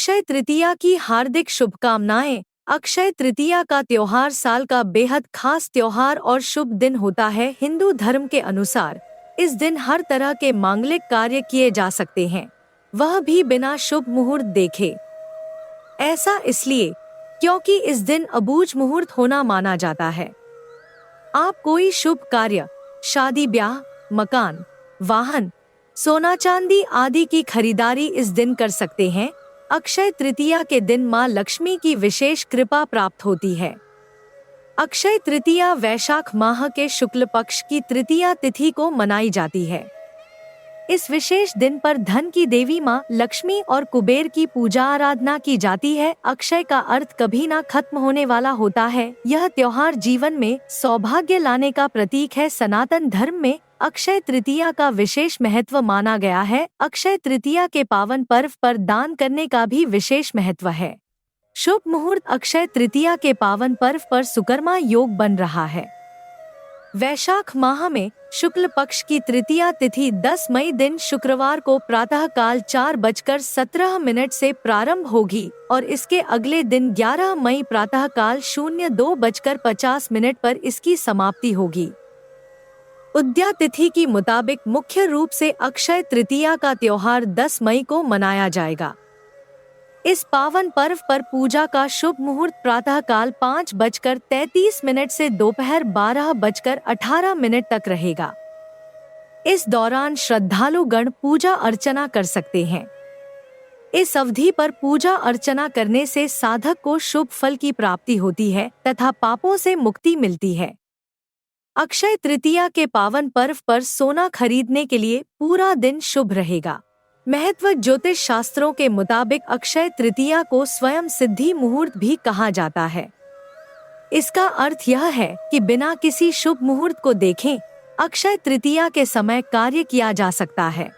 अक्षय तृतीया की हार्दिक शुभकामनाएं। अक्षय तृतीया का त्योहार साल का बेहद खास त्योहार और शुभ दिन होता है। हिंदू धर्म के अनुसार इस दिन हर तरह के मांगलिक कार्य किए जा सकते हैं, वह भी बिना शुभ मुहूर्त देखे। ऐसा इसलिए क्योंकि इस दिन अबूझ मुहूर्त होना माना जाता है। आप कोई शुभ कार्य, शादी ब्याह, मकान, वाहन, सोना चांदी आदि की खरीदारी इस दिन कर सकते हैं। अक्षय तृतीया के दिन मां लक्ष्मी की विशेष कृपा प्राप्त होती है। अक्षय तृतीया वैशाख माह के शुक्ल पक्ष की तृतीया तिथि को मनाई जाती है। इस विशेष दिन पर धन की देवी मां लक्ष्मी और कुबेर की पूजा आराधना की जाती है। अक्षय का अर्थ कभी ना खत्म होने वाला होता है। यह त्योहार जीवन में सौभाग्य लाने का प्रतीक है। सनातन धर्म में अक्षय तृतीया का विशेष महत्व माना गया है। अक्षय तृतीया के पावन पर्व पर दान करने का भी विशेष महत्व है। शुभ मुहूर्त। अक्षय तृतीया के पावन पर्व पर सुकर्मा योग बन रहा है। वैशाख माह में शुक्ल पक्ष की तृतीया तिथि 10 मई दिन शुक्रवार को प्रातः काल 4:17 से प्रारंभ होगी और इसके अगले दिन 11 मई प्रातः काल 02:50 पर इसकी समाप्ति होगी। उदया तिथि की मुताबिक मुख्य रूप से अक्षय तृतीया का त्योहार 10 मई को मनाया जाएगा। इस पावन पर्व पर पूजा का शुभ मुहूर्त प्रातः काल 5:33 से दोपहर 12:18 तक रहेगा। इस दौरान श्रद्धालु गण पूजा अर्चना कर सकते हैं। इस अवधि पर पूजा अर्चना करने से साधक को शुभ फल की प्राप्ति होती है तथा पापों से मुक्ति मिलती है। अक्षय तृतीया के पावन पर्व पर सोना खरीदने के लिए पूरा दिन शुभ रहेगा। महत्व। ज्योतिष शास्त्रों के मुताबिक अक्षय तृतीया को स्वयं सिद्धि मुहूर्त भी कहा जाता है। इसका अर्थ यह है कि बिना किसी शुभ मुहूर्त को देखे अक्षय तृतीया के समय कार्य किया जा सकता है।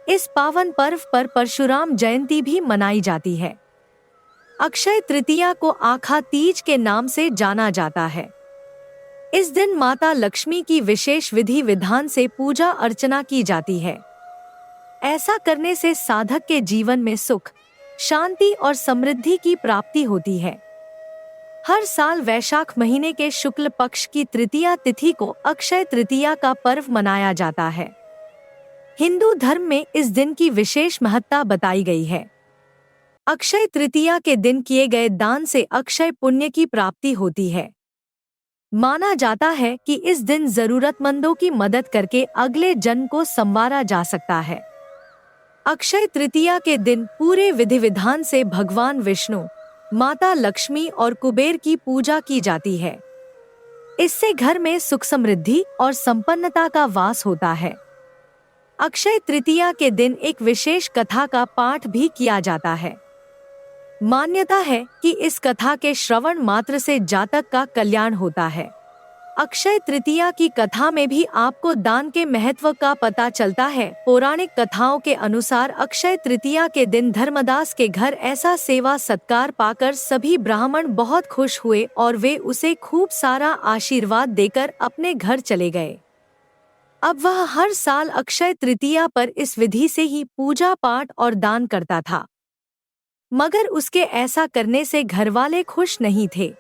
इस पावन पर्व पर परशुराम जयंती भी मनाई जाती है। अक्षय तृतीया को आखा तीज के नाम से जाना जाता है। इस दिन माता लक्ष्मी की विशेष विधि विधान से पूजा अर्चना की जाती है। ऐसा करने से साधक के जीवन में सुख, शांति और समृद्धि की प्राप्ति होती है। हर साल वैशाख महीने के शुक्ल पक्ष की तृतीया तिथि को अक्षय तृतीया का पर्व मनाया जाता है। हिंदू धर्म में इस दिन की विशेष महत्ता बताई गई है। अक्षय तृतीया के दिन किए गए दान से अक्षय पुण्य की प्राप्ति होती है। माना जाता है कि इस दिन जरूरतमंदों की मदद करके अगले जन्म को संवारा जा सकता है। अक्षय तृतीया के दिन पूरे विधि विधान से भगवान विष्णु, माता लक्ष्मी और कुबेर की पूजा की जाती है। इससे घर में सुख समृद्धि और संपन्नता का वास होता है। अक्षय तृतीया के दिन एक विशेष कथा का पाठ भी किया जाता है। मान्यता है कि इस कथा के श्रवण मात्र से जातक का कल्याण होता है। अक्षय तृतीया की कथा में भी आपको दान के महत्व का पता चलता है। पौराणिक कथाओं के अनुसार अक्षय तृतीया के दिन धर्मदास के घर ऐसा सेवा सत्कार पाकर सभी ब्राह्मण बहुत खुश हुए और वे उसे खूब सारा आशीर्वाद देकर अपने घर चले गए। अब वह हर साल अक्षय तृतीया पर इस विधि से ही पूजा पाठ और दान करता था, मगर उसके ऐसा करने से घरवाले खुश नहीं थे।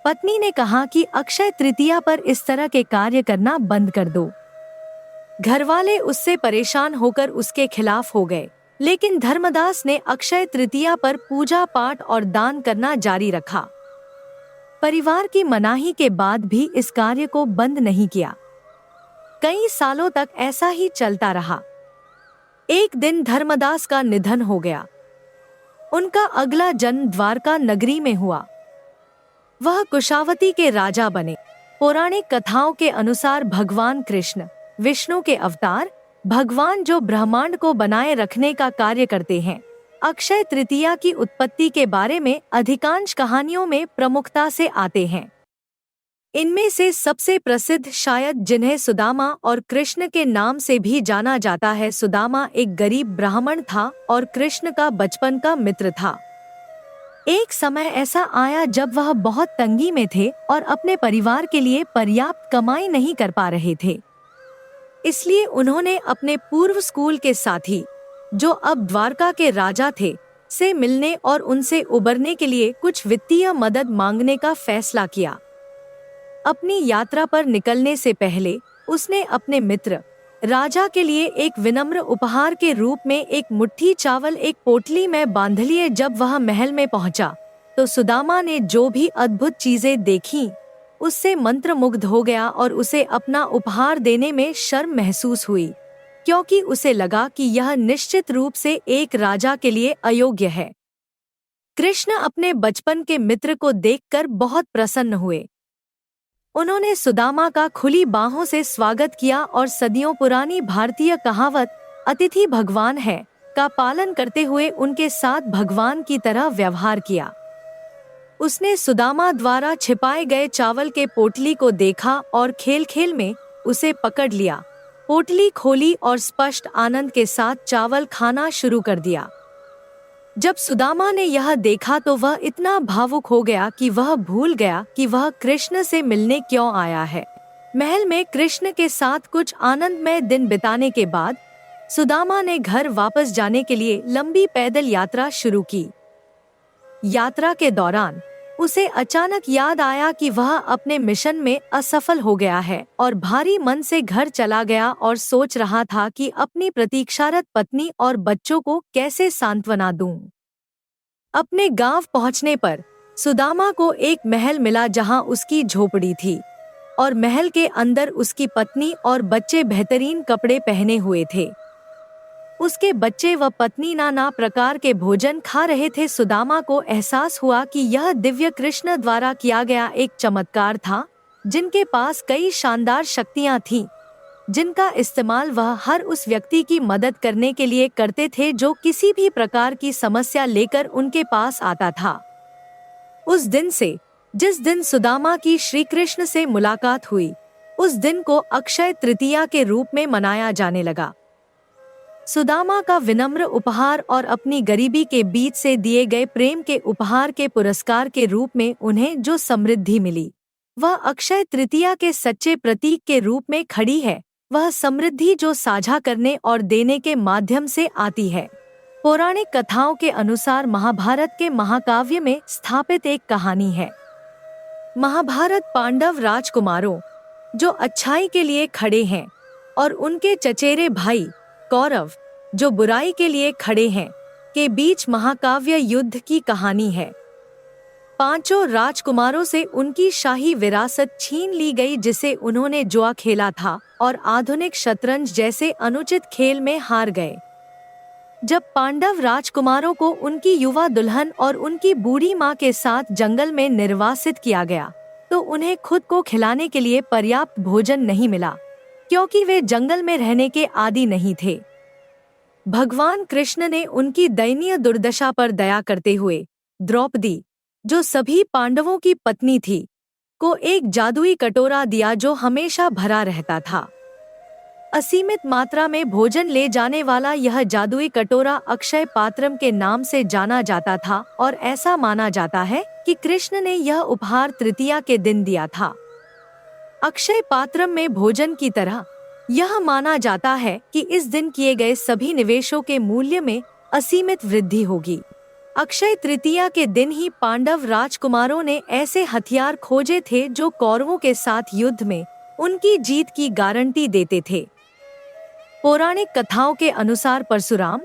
पत्नी ने कहा कि अक्षय तृतीया पर इस तरह के कार्य करना बंद कर दो। घरवाले उससे परेशान होकर उसके खिलाफ हो गए, लेकिन धर्मदास ने अक्षय तृतीया पर पूजा पाठ और दान करना जारी रखा। परिवार की मनाही के बाद भी इस कार्य को बंद नहीं किया। कई सालों तक ऐसा ही चलता रहा। एक दिन धर्मदास का निधन हो गया। उनका अगला जन्म द्वारका नगरी में हुआ। वह कुशावती के राजा बने। पौराणिक कथाओं के अनुसार भगवान कृष्ण विष्णु के अवतार, भगवान जो ब्रह्मांड को बनाए रखने का कार्य करते हैं। अक्षय तृतीया की उत्पत्ति के बारे में अधिकांश कहानियों में प्रमुखता से आते हैं। इनमें से सबसे प्रसिद्ध शायद जिन्हें सुदामा और कृष्ण के नाम से भी जाना जाता है। सुदामा एक गरीब ब्राह्मण था और कृष्ण का बचपन का मित्र था। एक समय ऐसा आया जब वह बहुत तंगी में थे और अपने परिवार के लिए पर्याप्त कमाई नहीं कर पा रहे थे। इसलिए उन्होंने अपने पूर्व स्कूल के साथी, जो अब द्वारका के राजा थे, से मिलने और उनसे उबरने के लिए कुछ वित्तीय मदद मांगने का फैसला किया। अपनी यात्रा पर निकलने से पहले उसने अपने मित्र राजा के लिए एक विनम्र उपहार के रूप में एक मुट्ठी चावल एक पोटली में बांध लिए। जब वह महल में पहुंचा तो सुदामा ने जो भी अद्भुत चीजें देखीं, उससे मंत्रमुग्ध हो गया और उसे अपना उपहार देने में शर्म महसूस हुई, क्योंकि उसे लगा कि यह निश्चित रूप से एक राजा के लिए अयोग्य है। कृष्ण अपने बचपन के मित्र को देखकर बहुत प्रसन्न हुए। उन्होंने सुदामा का खुली बाहों से स्वागत किया और सदियों पुरानी भारतीय कहावत अतिथि भगवान है का पालन करते हुए उनके साथ भगवान की तरह व्यवहार किया। उसने सुदामा द्वारा छिपाए गए चावल के पोटली को देखा और खेल खेल में उसे पकड़ लिया, पोटली खोली और स्पष्ट आनंद के साथ चावल खाना शुरू कर दिया। जब सुदामा ने यह देखा तो वह इतना भावुक हो गया कि वह भूल गया कि वह कृष्ण से मिलने क्यों आया है। महल में कृष्ण के साथ कुछ आनंदमय दिन बिताने के बाद सुदामा ने घर वापस जाने के लिए लंबी पैदल यात्रा शुरू की। यात्रा के दौरान उसे अचानक याद आया कि वह अपने मिशन में असफल हो गया है और भारी मन से घर चला गया और सोच रहा था कि अपनी प्रतीक्षारत पत्नी और बच्चों को कैसे सांत्वना दूं। अपने गांव पहुंचने पर सुदामा को एक महल मिला जहां उसकी झोपड़ी थी और महल के अंदर उसकी पत्नी और बच्चे बेहतरीन कपड़े पहने हुए थे। उसके बच्चे व पत्नी नाना प्रकार के भोजन खा रहे थे। सुदामा को एहसास हुआ कि यह दिव्य कृष्ण द्वारा किया गया एक चमत्कार था, जिनके पास कई शानदार शक्तियां थीं, जिनका इस्तेमाल वह हर उस व्यक्ति की मदद करने के लिए करते थे जो किसी भी प्रकार की समस्या लेकर उनके पास आता था। उस दिन से, जिस दिन सुदामा की श्री कृष्ण से मुलाकात हुई, उस दिन को अक्षय तृतीया के रूप में मनाया जाने लगा। सुदामा का विनम्र उपहार और अपनी गरीबी के बीच से दिए गए प्रेम के उपहार के पुरस्कार के रूप में उन्हें जो समृद्धि मिली, वह अक्षय तृतीया के सच्चे प्रतीक के रूप में खड़ी है। वह समृद्धि जो साझा करने और देने के माध्यम से आती है। पौराणिक कथाओं के अनुसार महाभारत के महाकाव्य में स्थापित एक कहानी है। महाभारत पांडव राजकुमारों जो अच्छाई के लिए खड़े हैं और उनके चचेरे भाई कौरव जो बुराई के लिए खड़े हैं के बीच महाकाव्य युद्ध की कहानी है। पांचों राजकुमारों से उनकी शाही विरासत छीन ली गई, जिसे उन्होंने जुआ खेला था और आधुनिक शतरंज जैसे अनुचित खेल में हार गए। जब पांडव राजकुमारों को उनकी युवा दुल्हन और उनकी बूढ़ी मां के साथ जंगल में निर्वासित किया गया तो उन्हें खुद को खिलाने के लिए पर्याप्त भोजन नहीं मिला, क्योंकि वे जंगल में रहने के आदी नहीं थे। भगवान कृष्ण ने उनकी दयनीय दुर्दशा पर दया करते हुए द्रौपदी, जो सभी पांडवों की पत्नी थी, को एक जादुई कटोरा दिया जो हमेशा भरा रहता था। असीमित मात्रा में भोजन ले जाने वाला यह जादुई कटोरा अक्षय पात्रम के नाम से जाना जाता था और ऐसा माना जाता है कि कृष्ण ने यह उपहार तृतीया के दिन दिया था। अक्षय पात्रम में भोजन की तरह यह माना जाता है कि इस दिन किए गए सभी निवेशों के मूल्य में असीमित वृद्धि होगी। अक्षय तृतीया के दिन ही पांडव राजकुमारों ने ऐसे हथियार खोजे थे जो कौरवों के साथ युद्ध में उनकी जीत की गारंटी देते थे। पौराणिक कथाओं के अनुसार परशुराम,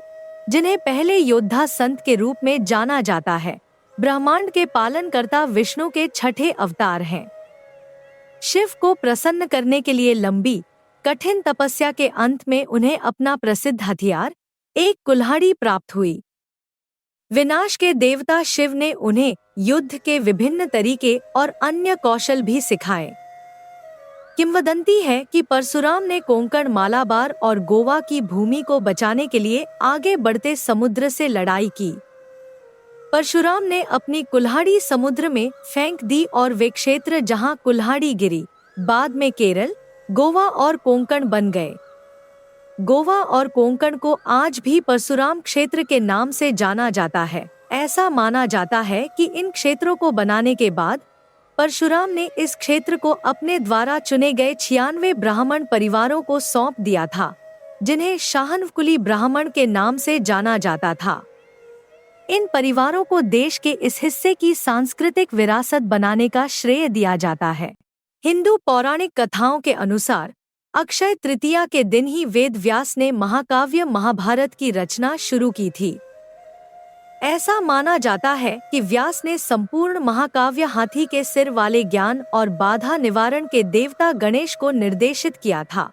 जिन्हें पहले योद्धा संत के रूप में जाना जाता है, ब्रह्मांड के पालनकर्ता विष्णु के छठे अवतार हैं। शिव को प्रसन्न करने के लिए लंबी कठिन तपस्या के अंत में उन्हें अपना प्रसिद्ध हथियार एक कुल्हाड़ी प्राप्त हुई। विनाश के देवता शिव ने उन्हें युद्ध के विभिन्न तरीके और अन्य कौशल भी सिखाए। किंवदंती है कि परशुराम ने कोंकण, मालाबार और गोवा की भूमि को बचाने के लिए आगे बढ़ते समुद्र से लड़ाई की। परशुराम ने अपनी कुल्हाड़ी समुद्र में फेंक दी और वे क्षेत्र जहां कुल्हाड़ी गिरी बाद में केरल, गोवा और कोंकण बन गए। गोवा और कोंकण को आज भी परशुराम क्षेत्र के नाम से जाना जाता है। ऐसा माना जाता है कि इन क्षेत्रों को बनाने के बाद परशुराम ने इस क्षेत्र को अपने द्वारा चुने गए 96 ब्राह्मण परिवारों को सौंप दिया था, जिन्हें शाहनकुली ब्राह्मण के नाम से जाना जाता था। इन परिवारों को देश के इस हिस्से की सांस्कृतिक विरासत बनाने का श्रेय दिया जाता है। हिंदू पौराणिक कथाओं के अनुसार अक्षय तृतीया के दिन ही वेद व्यास ने महाकाव्य महाभारत की रचना शुरू की थी। ऐसा माना जाता है कि व्यास ने संपूर्ण महाकाव्य हाथी के सिर वाले ज्ञान और बाधा निवारण के देवता गणेश को निर्देशित किया था।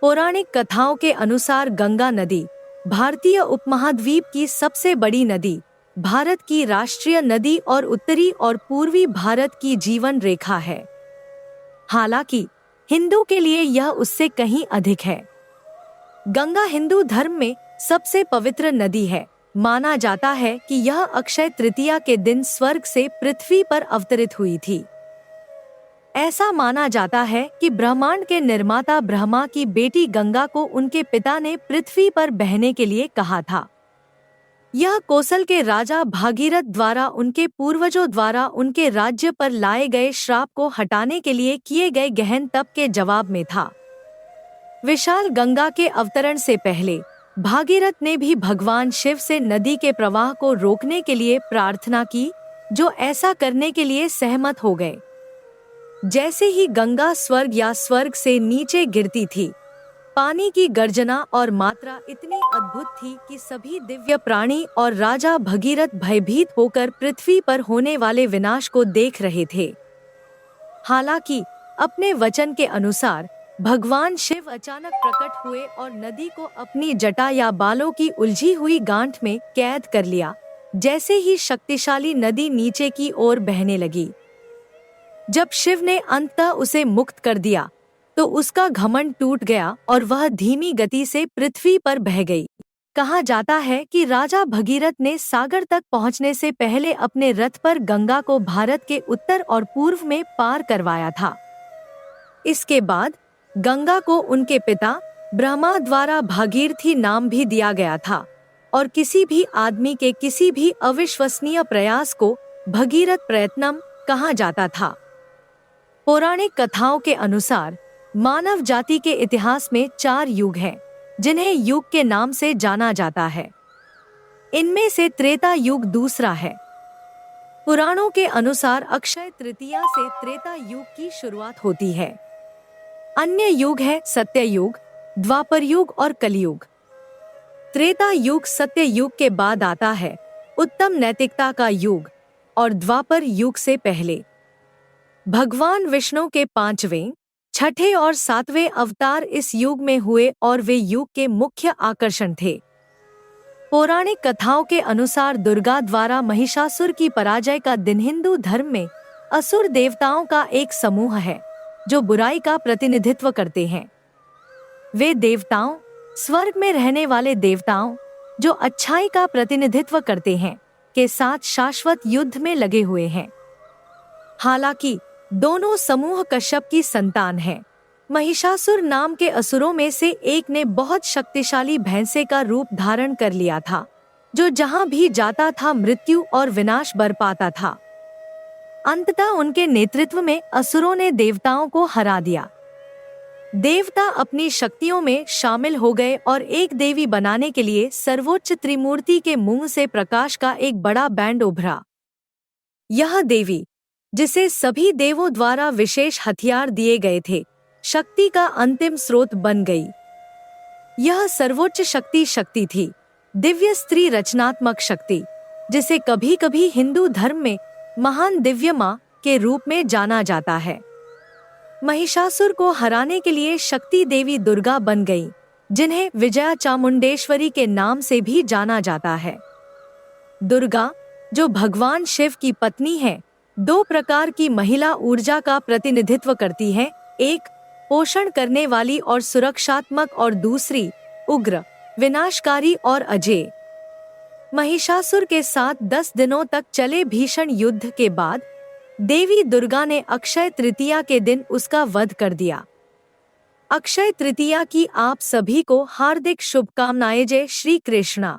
पौराणिक कथाओं के अनुसार गंगा नदी भारतीय उपमहाद्वीप की सबसे बड़ी नदी, भारत की राष्ट्रीय नदी और उत्तरी और पूर्वी भारत की जीवन रेखा है। हालांकि हिंदू के लिए यह उससे कहीं अधिक है। गंगा हिंदू धर्म में सबसे पवित्र नदी है। माना जाता है कि यह अक्षय तृतीया के दिन स्वर्ग से पृथ्वी पर अवतरित हुई थी। ऐसा माना जाता है कि ब्रह्मांड के निर्माता ब्रह्मा की बेटी गंगा को उनके पिता ने पृथ्वी पर बहने के लिए कहा था। यह कौशल के राजा भागीरथ द्वारा उनके पूर्वजों द्वारा उनके राज्य पर लाए गए श्राप को हटाने के लिए किए गए गहन तप के जवाब में था। विशाल गंगा के अवतरण से पहले भागीरथ ने भी भगवान शिव से नदी के प्रवाह को रोकने के लिए प्रार्थना की, जो ऐसा करने के लिए सहमत हो गए। जैसे ही गंगा स्वर्ग या स्वर्ग से नीचे गिरती थी, पानी की गर्जना और मात्रा इतनी अद्भुत थी कि सभी दिव्य प्राणी और राजा भगीरथ भयभीत होकर पृथ्वी पर होने वाले विनाश को देख रहे थे। हालांकि अपने वचन के अनुसार भगवान शिव अचानक प्रकट हुए और नदी को अपनी जटा या बालों की उलझी हुई गांठ में कैद कर लिया। जैसे ही शक्तिशाली नदी नीचे की ओर बहने लगी, जब शिव ने अंततः उसे मुक्त कर दिया तो उसका घमंड टूट गया और वह धीमी गति से पृथ्वी पर बह गई। कहा जाता है कि राजा भगीरथ ने सागर तक पहुंचने से पहले अपने रथ पर गंगा को भारत के उत्तर और पूर्व में पार करवाया था। इसके बाद गंगा को उनके पिता ब्रह्मा द्वारा भागीरथी नाम भी दिया गया था और किसी भी आदमी के किसी भी अविश्वसनीय प्रयास को भगीरथ प्रयत्नम कहा जाता था। पौराणिक कथाओं के अनुसार मानव जाति के इतिहास में 4 युग हैं, जिन्हें युग के नाम से जाना जाता है। इनमें से त्रेता युग दूसरा है। पुराणों के अनुसार अक्षय तृतीया से त्रेता युग की शुरुआत होती है। अन्य युग है सत्य युग, द्वापर युग और कलयुग। त्रेता युग सत्य युग के बाद आता है, उत्तम नैतिकता का युग और द्वापर युग से पहले। भगवान विष्णु के 5वें, 6ठे और 7वें अवतार इस युग में हुए और वे युग के मुख्य आकर्षण थे। पौराणिक कथाओं के अनुसार दुर्गा द्वारा महिषासुर की पराजय का दिन हिंदू धर्म में असुर देवताओं का एक समूह है जो बुराई का प्रतिनिधित्व करते हैं। वे देवताओं, स्वर्ग में रहने वाले देवताओं जो अच्छाई का प्रतिनिधित्व करते हैं, के साथ शाश्वत युद्ध में लगे हुए हैं। हालांकि दोनों समूह कश्यप की संतान हैं। महिषासुर नाम के असुरों में से एक ने बहुत शक्तिशाली भैंसे का रूप धारण कर लिया था, जो जहां भी जाता था मृत्यु और विनाश बरपाता था। अंततः उनके नेतृत्व में असुरों ने देवताओं को हरा दिया। देवता अपनी शक्तियों में शामिल हो गए और एक देवी बनाने के लिए सर्वोच्च त्रिमूर्ति के मुंह से प्रकाश का एक बड़ा बैंड उभरा। यह देवी, जिसे सभी देवों द्वारा विशेष हथियार दिए गए थे, शक्ति का अंतिम स्रोत बन गई। यह सर्वोच्च शक्ति थी, दिव्य स्त्री रचनात्मक शक्ति, जिसे कभी कभी हिंदू धर्म में महान दिव्य मां के रूप में जाना जाता है। महिषासुर को हराने के लिए शक्ति देवी दुर्गा बन गई, जिन्हें विजया चामुंडेश्वरी के नाम से भी जाना जाता है। दुर्गा, जो भगवान शिव की पत्नी है, 2 प्रकार की महिला ऊर्जा का प्रतिनिधित्व करती है, एक पोषण करने वाली और सुरक्षात्मक और दूसरी उग्र, विनाशकारी और अजेय। महिषासुर के साथ 10 दिनों तक चले भीषण युद्ध के बाद देवी दुर्गा ने अक्षय तृतीया के दिन उसका वध कर दिया। अक्षय तृतीया की आप सभी को हार्दिक शुभकामनाएं। जय श्री कृष्णा।